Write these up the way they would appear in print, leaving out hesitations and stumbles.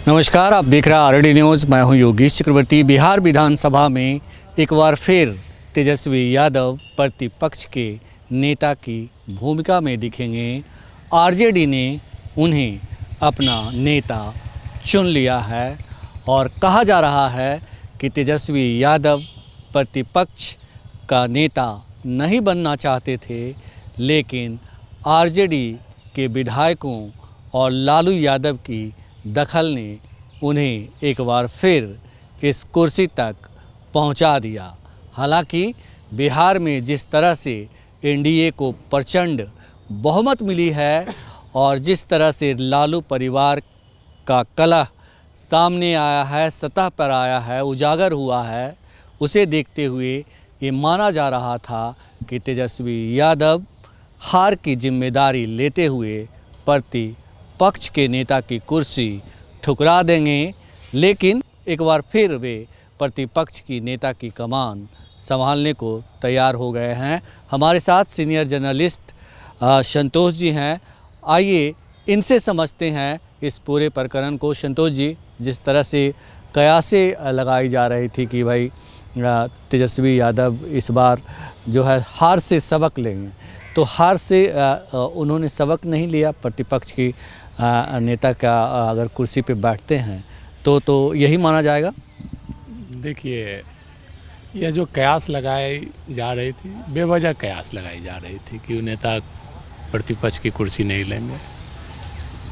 नमस्कार, आप देख रहे हैं आरडी न्यूज़। मैं हूं योगेश चक्रवर्ती। बिहार विधानसभा में एक बार फिर तेजस्वी यादव प्रतिपक्ष के नेता की भूमिका में दिखेंगे। आरजेडी ने उन्हें अपना नेता चुन लिया है और कहा जा रहा है कि तेजस्वी यादव प्रतिपक्ष का नेता नहीं बनना चाहते थे, लेकिन आरजेडी के विधायकों और लालू यादव की दखल ने उन्हें एक बार फिर इस कुर्सी तक पहुंचा दिया। हालांकि बिहार में जिस तरह से एनडीए को प्रचंड बहुमत मिली है और जिस तरह से लालू परिवार का कलह सामने आया है, सतह पर आया है, उजागर हुआ है, उसे देखते हुए ये माना जा रहा था कि तेजस्वी यादव हार की जिम्मेदारी लेते हुए प्रतिपक्ष के नेता की कुर्सी ठुकरा देंगे। लेकिन एक बार फिर वे प्रतिपक्ष की नेता की कमान संभालने को तैयार हो गए हैं। हमारे साथ सीनियर जर्नलिस्ट संतोष जी हैं। आइए इनसे समझते हैं इस पूरे प्रकरण को। संतोष जी, जिस तरह से कयासें लगाई जा रही थी कि भाई तेजस्वी यादव इस बार जो है हार से सबक लेंगे, तो हार से उन्होंने सबक नहीं लिया। प्रतिपक्ष की नेता का अगर कुर्सी पे बैठते हैं तो यही माना जाएगा। देखिए, यह जो कयास लगाई जा रही थी, बेवजह कयास लगाई जा रही थी कि नेता प्रतिपक्ष की कुर्सी नहीं लेंगे।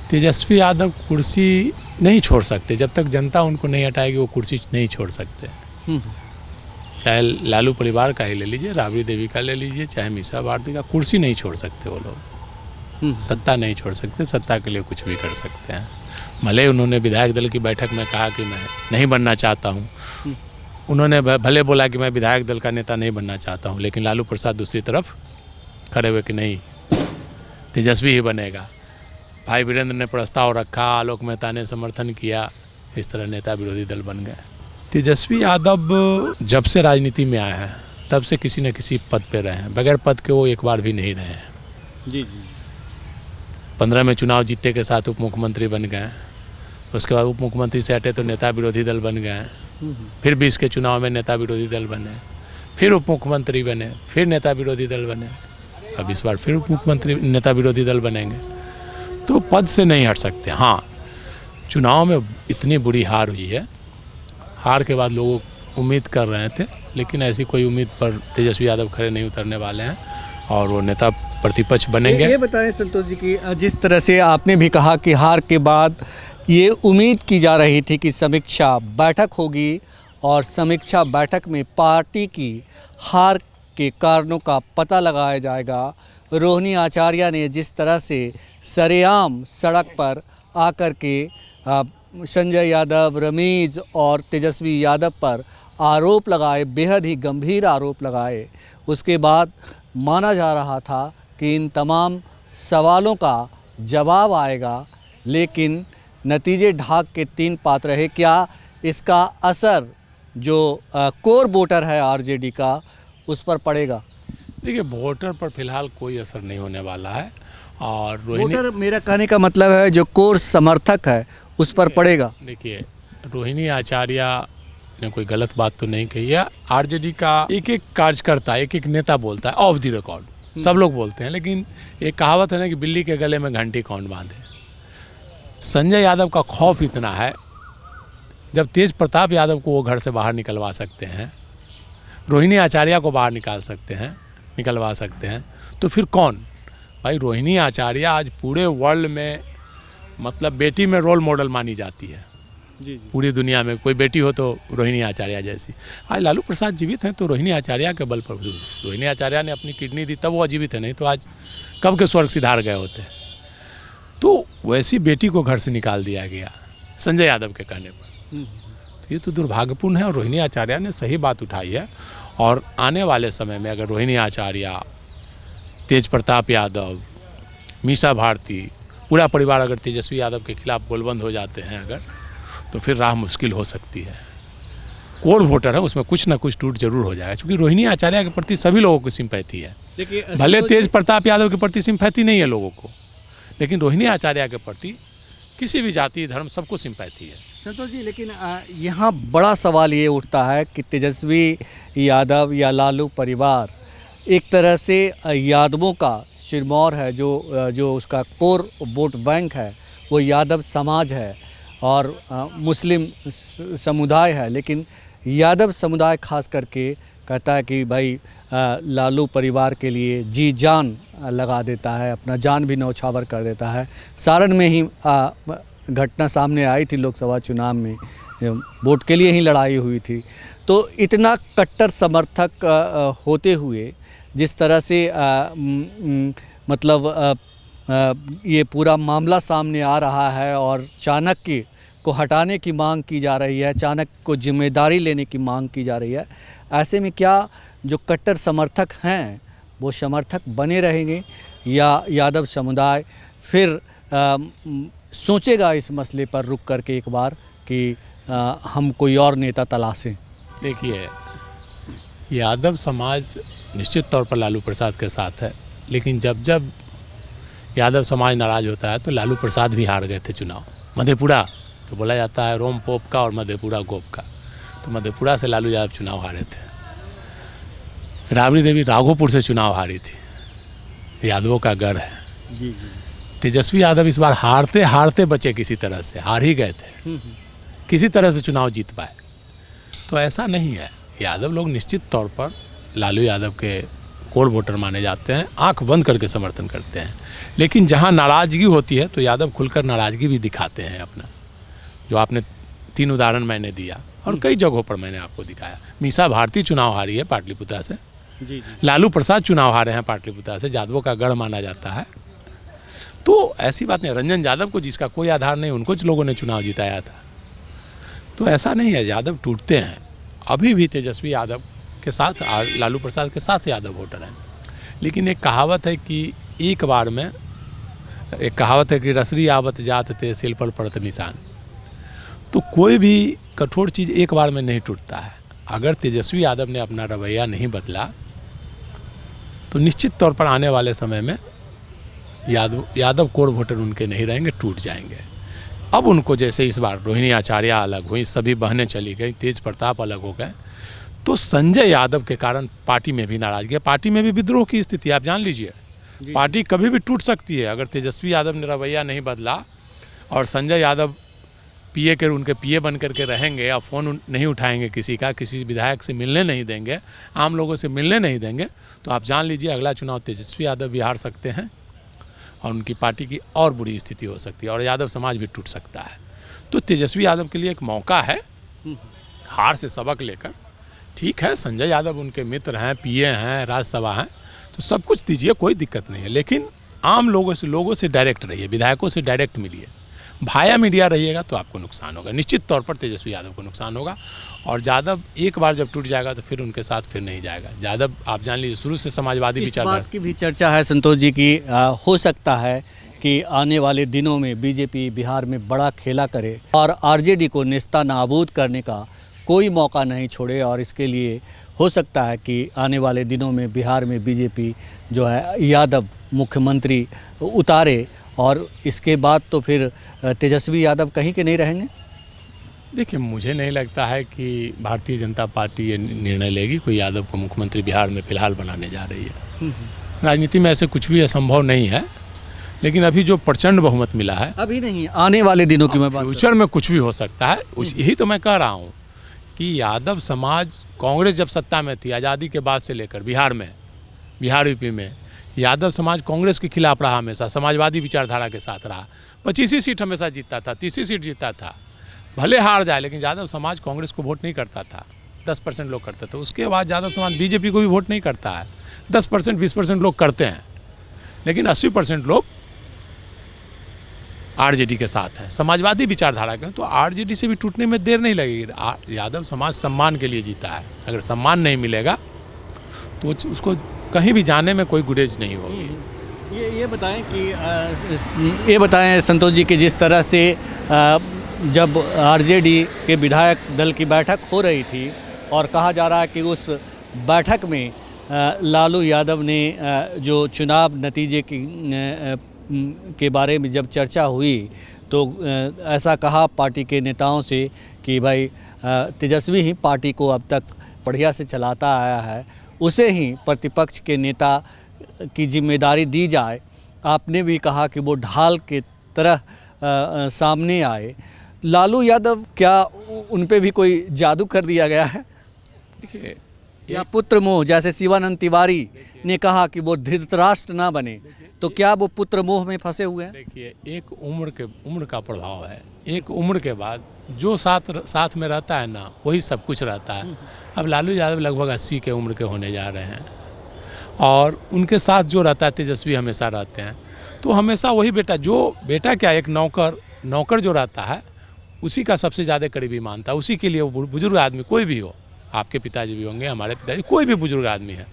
तेजस्वी यादव कुर्सी नहीं छोड़ सकते, जब तक जनता उनको नहीं हटाएगी वो कुर्सी नहीं छोड़ सकते। चाहे लालू परिवार का ही ले लीजिए, राबड़ी देवी का ले लीजिए, चाहे मीसा भारती का, कुर्सी नहीं छोड़ सकते वो लोग। सत्ता नहीं छोड़ सकते, सत्ता के लिए कुछ भी कर सकते हैं। भले उन्होंने विधायक दल की बैठक में कहा कि मैं नहीं बनना चाहता हूँ, उन्होंने भले बोला कि मैं विधायक दल का नेता नहीं बनना चाहता हूँ, लेकिन लालू प्रसाद दूसरी तरफ खड़े हुए कि नहीं, तेजस्वी ही बनेगा। भाई वीरेंद्र ने प्रस्ताव रखा, आलोक मेहता ने समर्थन किया, इस तरह नेता विरोधी दल बन गए। तेजस्वी यादव जब से राजनीति में आया है तब से किसी न किसी पद पे रहे हैं, बगैर पद के वो एक बार भी नहीं रहे हैं। जी। 15 में चुनाव जीतने के साथ उप मुख्यमंत्री बन गए, उसके बाद उप मुख्यमंत्री से हटे तो नेता विरोधी दल बन गए, फिर 20 के चुनाव में नेता विरोधी दल बने, फिर उप मुख्यमंत्री बने, फिर नेता विरोधी दल बने, अब इस बार फिर उप मुख्यमंत्री नेता विरोधी दल बनेंगे। तो पद से नहीं हट सकते। हाँ, चुनाव में इतनी बुरी हार हुई है, हार के बाद लोग उम्मीद कर रहे थे, लेकिन ऐसी कोई उम्मीद पर तेजस्वी यादव खड़े नहीं उतरने वाले हैं और वो नेता प्रतिपक्ष बनेंगे। ये बताएं संतोष जी कि जिस तरह से आपने भी कहा कि हार के बाद ये उम्मीद की जा रही थी कि समीक्षा बैठक होगी और समीक्षा बैठक में पार्टी की हार के कारणों का पता लगाया जाएगा। रोहिणी आचार्य ने जिस तरह से सरेआम सड़क पर आकर के संजय यादव, रमीज और तेजस्वी यादव पर आरोप लगाए, बेहद ही गंभीर आरोप लगाए, उसके बाद माना जा रहा था कि इन तमाम सवालों का जवाब आएगा, लेकिन नतीजे ढाक के 3 पात रहे। क्या इसका असर जो कोर वोटर है आरजेडी का उस पर पड़ेगा? देखिए, वोटर पर फिलहाल कोई असर नहीं होने वाला है। और वोटर, मेरा कहने का मतलब है जो कोर समर्थक है उस पर पड़ेगा। देखिए, रोहिणी आचार्य ने कोई गलत बात तो नहीं कही है। आरजेडी का एक एक कार्यकर्ता, एक एक नेता बोलता है ऑफ द रिकॉर्ड, सब लोग बोलते हैं, लेकिन एक कहावत है ना कि बिल्ली के गले में घंटी कौन बांधे। संजय यादव का खौफ इतना है, जब तेज प्रताप यादव को वो घर से बाहर निकलवा सकते हैं, रोहिणी आचार्य को बाहर निकलवा सकते हैं, तो फिर कौन? भाई, रोहिणी आचार्य आज पूरे वर्ल्ड में मतलब बेटी में रोल मॉडल मानी जाती है। जी। पूरी दुनिया में कोई बेटी हो तो रोहिणी आचार्य जैसी। आज लालू प्रसाद जीवित हैं तो रोहिणी आचार्य के बल पर, रोहिणी आचार्य ने अपनी किडनी दी तब वो जीवित है, नहीं तो आज कब के स्वर्ग सिधार गए होते। तो वैसी बेटी को घर से निकाल दिया गया संजय यादव के कहने पर। तो ये तो दुर्भाग्यपूर्ण है और रोहिणी आचार्य ने सही बात उठाई है। और आने वाले समय में अगर रोहिणी आचार्य, तेज प्रताप यादव, मीसा भारती, पूरा परिवार अगर तेजस्वी यादव के खिलाफ गोलबंद हो जाते हैं अगर, तो फिर राह मुश्किल हो सकती है। कोर वोटर है, उसमें कुछ ना कुछ टूट जरूर हो जाएगा, क्योंकि रोहिणी आचार्य के प्रति सभी लोगों को सिंपैथी है। भले तेज प्रताप यादव के प्रति सिंपैथी नहीं है लोगों को, लेकिन रोहिणी आचार्य के प्रति किसी भी जाति धर्म सबको सिंपैथी है। संतोष जी, लेकिन यहाँ बड़ा सवाल ये उठता है कि तेजस्वी यादव या लालू परिवार एक तरह से यादवों का सिरमौर है, जो उसका कोर वोट बैंक है वो यादव समाज है और मुस्लिम समुदाय है। लेकिन यादव समुदाय खास करके कहता है कि भाई लालू परिवार के लिए जी जान लगा देता है, अपना जान भी न्यौछावर कर देता है। सारण में ही घटना सामने आई थी, लोकसभा चुनाव में वोट के लिए ही लड़ाई हुई थी। तो इतना कट्टर समर्थक होते हुए जिस तरह से मतलब ये पूरा मामला सामने आ रहा है और चाणक्य को हटाने की मांग की जा रही है, चाणक्य को जिम्मेदारी लेने की मांग की जा रही है, ऐसे में क्या जो कट्टर समर्थक हैं वो समर्थक बने रहेंगे या यादव समुदाय फिर सोचेगा इस मसले पर रुक करके एक बार कि हम कोई और नेता तलाशें? देखिए, यादव समाज निश्चित तौर पर लालू प्रसाद के साथ है, लेकिन जब यादव समाज नाराज़ होता है तो लालू प्रसाद भी हार गए थे चुनाव। मधेपुरा तो बोला जाता है रोम पोप का और मधेपुरा गोप का, तो मधेपुरा से लालू यादव चुनाव हारे थे। राबड़ी देवी राघोपुर से चुनाव हारी थी, यादवों का गढ़ है। जी। तेजस्वी यादव इस बार हारते हारते बचे, किसी तरह से हार ही गए थे, किसी तरह से चुनाव जीत पाए। तो ऐसा नहीं है, यादव लोग निश्चित तौर पर लालू यादव के कोर वोटर माने जाते हैं, आंख बंद करके समर्थन करते हैं। लेकिन जहां नाराज़गी होती है तो यादव खुलकर नाराज़गी भी दिखाते हैं अपना, जो आपने 3 उदाहरण मैंने दिया और कई जगहों पर मैंने आपको दिखाया। मीसा भारती चुनाव हारी है पाटलिपुत्रा से, जी। लालू प्रसाद चुनाव हारे हैं पाटलिपुत्रा से, यादवों का गढ़ माना जाता है। तो ऐसी बात नहीं, रंजन यादव को जिसका कोई आधार नहीं उनको लोगों ने चुनाव जिताया था। तो ऐसा नहीं है, यादव टूटते हैं। अभी भी तेजस्वी यादव के साथ लालू प्रसाद के साथ यादव वोटर हैं। लेकिन एक कहावत है कि रसरी आवत जात थे सिल पर पड़त निशान। तो कोई भी कठोर चीज़ एक बार में नहीं टूटता है। अगर तेजस्वी यादव ने अपना रवैया नहीं बदला तो निश्चित तौर पर आने वाले समय में यादव कोर वोटर उनके नहीं रहेंगे, टूट जाएंगे। अब उनको जैसे इस बार रोहिणी आचार्य अलग हुई, सभी बहनें चली गई, तेज प्रताप अलग हो गए, तो संजय यादव के कारण पार्टी में भी नाराजगी है, पार्टी में भी विद्रोह की स्थिति आप जान लीजिए। पार्टी कभी भी टूट सकती है अगर तेजस्वी यादव ने रवैया नहीं बदला और संजय यादव उनके पीए बन करके रहेंगे और फ़ोन नहीं उठाएंगे किसी विधायक से मिलने नहीं देंगे, आम लोगों से मिलने नहीं देंगे, तो आप जान लीजिए अगला चुनाव तेजस्वी यादव भी हार सकते हैं और उनकी पार्टी की और बुरी स्थिति हो सकती है और यादव समाज भी टूट सकता है। तो तेजस्वी यादव के लिए एक मौका है हार से सबक लेकर। ठीक है, संजय यादव उनके मित्र हैं, पीए हैं, राज्यसभा हैं, तो सब कुछ दीजिए, कोई दिक्कत नहीं है। लेकिन आम लोगों से डायरेक्ट रहिए, विधायकों से डायरेक्ट मिलिए। भाया मीडिया रहिएगा तो आपको नुकसान होगा, निश्चित तौर पर तेजस्वी यादव को नुकसान होगा। और यादव एक बार जब टूट जाएगा तो फिर उनके साथ फिर नहीं जाएगा। यादव आप जान लीजिए शुरू से समाजवादी विचारधारा की भी चर्चा है संतोष जी की हो सकता है कि आने वाले दिनों में बीजेपी बिहार में बड़ा खेला करे और आरजेडी को नेस्ता नाबूद करने का कोई मौका नहीं छोड़े, और इसके लिए हो सकता है कि आने वाले दिनों में बिहार में बीजेपी जो है यादव मुख्यमंत्री उतारे और इसके बाद तो फिर तेजस्वी यादव कहीं के नहीं रहेंगे। देखिए, मुझे नहीं लगता है कि भारतीय जनता पार्टी ये निर्णय लेगी कोई यादव को मुख्यमंत्री बिहार में फिलहाल बनाने जा रही है। राजनीति में ऐसे कुछ भी असंभव नहीं है, लेकिन अभी जो प्रचंड बहुमत मिला है, अभी नहीं, आने वाले दिनों की मैं बात फ्यूचर में कुछ भी हो सकता है। यही तो मैं कह रहा हूँ कि यादव समाज, कांग्रेस जब सत्ता में थी आज़ादी के बाद से लेकर बिहार यूपी में यादव समाज कांग्रेस के खिलाफ रहा, हमेशा समाजवादी विचारधारा के साथ रहा। 25 सीट हमेशा जीतता था, 30 सीट जीतता था, भले हार जाए, लेकिन यादव समाज कांग्रेस को वोट नहीं करता था। 10% लोग करते थे। उसके बाद यादव समाज बीजेपी को भी वोट नहीं करता है। 10% 20% लोग करते हैं, लेकिन 80% लोग आरजेडी के साथ है, समाजवादी विचारधारा के। तो आरजेडी से भी टूटने में देर नहीं लगेगी। यादव समाज सम्मान के लिए जीता है, अगर सम्मान नहीं मिलेगा तो उसको कहीं भी जाने में कोई गुरेज नहीं होगी। ये बताएं संतोष जी कि जिस तरह से जब आरजेडी के विधायक दल की बैठक हो रही थी और कहा जा रहा है कि उस बैठक में लालू यादव ने जो चुनाव नतीजे के बारे में जब चर्चा हुई तो ऐसा कहा पार्टी के नेताओं से कि भाई तेजस्वी ही पार्टी को अब तक बढ़िया से चलाता आया है, उसे ही प्रतिपक्ष के नेता की जिम्मेदारी दी जाए। आपने भी कहा कि वो ढाल के तरह सामने आए। लालू यादव, क्या उन पे भी कोई जादू कर दिया गया है? देखिए, या पुत्र मोह, जैसे शिवानंद तिवारी ने कहा कि वो धृतराष्ट्र ना बने, तो क्या वो पुत्र मोह में फंसे हुए हैं? देखिए, एक उम्र का प्रभाव है। एक उम्र के बाद जो साथ में रहता है ना, वही सब कुछ रहता है। अब लालू यादव लगभग 80 के उम्र के होने जा रहे हैं और उनके साथ जो रहता है तेजस्वी हमेशा रहते हैं। तो हमेशा वही बेटा क्या, एक नौकर जो रहता है उसी का सबसे ज़्यादा करीबी मानता है। उसी के लिए वो बुजुर्ग आदमी, कोई भी हो, आपके पिताजी भी होंगे, हमारे पिताजी, कोई भी बुजुर्ग आदमी है,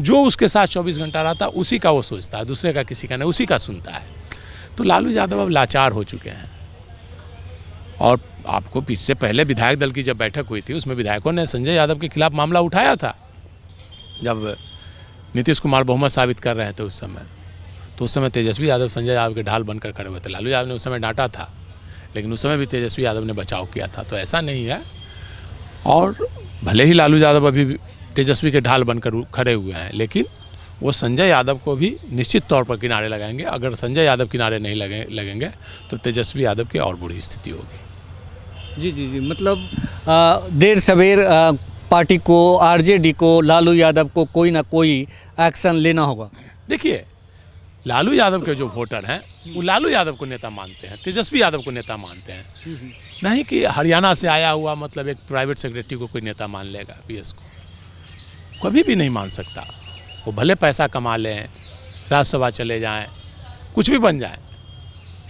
जो उसके साथ 24 घंटा रहता है उसी का वो सोचता है, दूसरे का किसी का नहीं, उसी का सुनता है। तो लालू यादव अब लाचार हो चुके हैं। और आपको इससे पहले विधायक दल की जब बैठक हुई थी, उसमें विधायकों ने संजय यादव के खिलाफ मामला उठाया था। जब नीतीश कुमार बहुमत साबित कर रहे थे उस समय, तो उस समय तेजस्वी यादव संजय यादव के ढाल बनकर खड़े हुए थे। लालू यादव ने उस समय डांटा था, लेकिन उस समय भी तेजस्वी यादव ने बचाव किया था। तो ऐसा नहीं है। और भले ही लालू यादव अभी तेजस्वी के ढाल बनकर खड़े हुए हैं, लेकिन वो संजय यादव को भी निश्चित तौर पर किनारे लगाएंगे। अगर संजय यादव किनारे नहीं लगेंगे तो तेजस्वी यादव की और बुरी स्थिति होगी। जी, मतलब देर सवेर पार्टी को, आरजेडी को, लालू यादव को कोई ना कोई एक्शन लेना होगा। देखिए, लालू यादव के जो वोटर हैं वो लालू यादव को नेता मानते हैं, तेजस्वी यादव को नेता मानते हैं। नहीं कि हरियाणा से आया हुआ मतलब एक प्राइवेट सेक्रेटरी को कोई नेता मान लेगा। पीएस को कभी भी नहीं मान सकता। वो भले पैसा कमा लें, राज्यसभा चले जाएं, कुछ भी बन जाएं,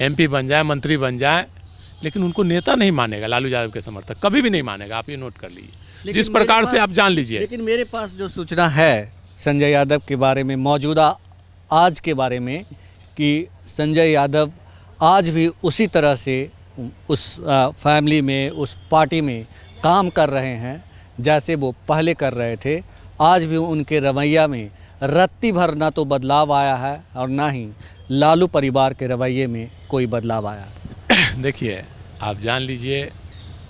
एमपी बन जाएं, मंत्री बन जाएं, लेकिन उनको नेता नहीं मानेगा। लालू यादव के समर्थक कभी भी नहीं मानेगा। आप ये नोट कर लीजिए, जिस प्रकार से आप जान लीजिए। लेकिन मेरे पास जो सूचना है संजय यादव के बारे में, मौजूदा आज के बारे में, कि संजय यादव आज भी उसी तरह से उस फैमिली में, उस पार्टी में काम कर रहे हैं जैसे वो पहले कर रहे थे। आज भी उनके रवैया में रत्ती भर ना तो बदलाव आया है और ना ही लालू परिवार के रवैये में कोई बदलाव आया है। देखिए, आप जान लीजिए,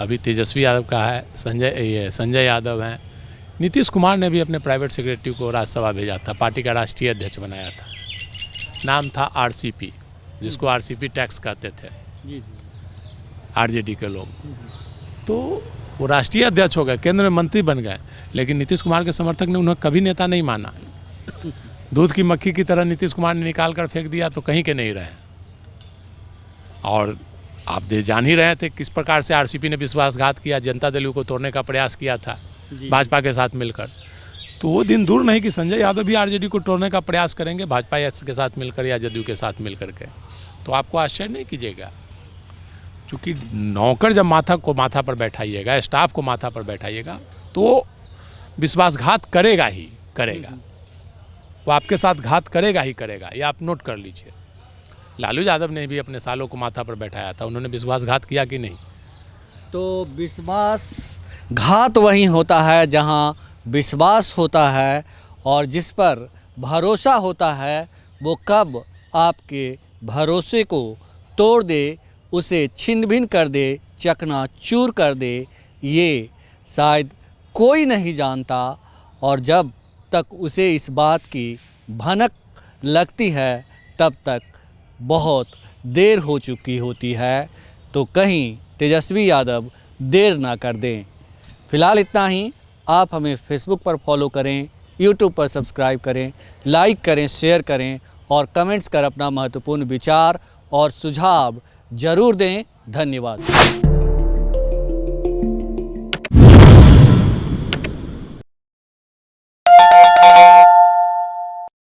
अभी तेजस्वी यादव का है, संजय यादव हैं। नीतीश कुमार ने भी अपने प्राइवेट सेक्रेटरी को राज्यसभा भेजा था, पार्टी का राष्ट्रीय अध्यक्ष बनाया था। नाम था आरसीपी, जिसको आरसीपी टैक्स कहते थे आरजेडी के लोग। तो वो राष्ट्रीय अध्यक्ष हो गए, केंद्र में मंत्री बन गए, लेकिन नीतीश कुमार के समर्थक ने उन्हें कभी नेता नहीं माना। दूध की मक्खी की तरह नीतीश कुमार ने निकाल कर फेंक दिया, तो कहीं के नहीं रहे। और आप जान ही रहे थे किस प्रकार से आरसीपी ने विश्वासघात किया, जनता दल को तोड़ने का प्रयास किया था भाजपा के साथ मिलकर। तो वो दिन दूर नहीं कि संजय यादव भी आरजेडी को तोड़ने का प्रयास करेंगे भाजपा के साथ मिलकर या जदयू के साथ मिलकर के। तो आपको आश्चर्य नहीं कीजिएगा, क्योंकि नौकर जब माथा पर बैठाइएगा, स्टाफ को माथा पर बैठाइएगा, तो विश्वासघात करेगा ही करेगा। वो आपके साथ घात करेगा ही करेगा, ये आप नोट कर लीजिए। लालू यादव ने भी अपने सालों को माथा पर बैठाया था, उन्होंने विश्वासघात किया कि नहीं? तो विश्वासघात वही होता है जहां विश्वास होता है, और जिस पर भरोसा होता है वो कब आपके भरोसे को तोड़ दे, उसे छिन्न भिन्न कर दे, चकनाचूर कर दे, ये शायद कोई नहीं जानता। और जब तक उसे इस बात की भनक लगती है तब तक बहुत देर हो चुकी होती है। तो कहीं तेजस्वी यादव देर ना कर दें। फ़िलहाल इतना ही। आप हमें फेसबुक पर फॉलो करें, यूट्यूब पर सब्सक्राइब करें, लाइक करें, शेयर करें और कमेंट्स कर अपना महत्वपूर्ण विचार और सुझाव ज़रूर दें। धन्यवाद।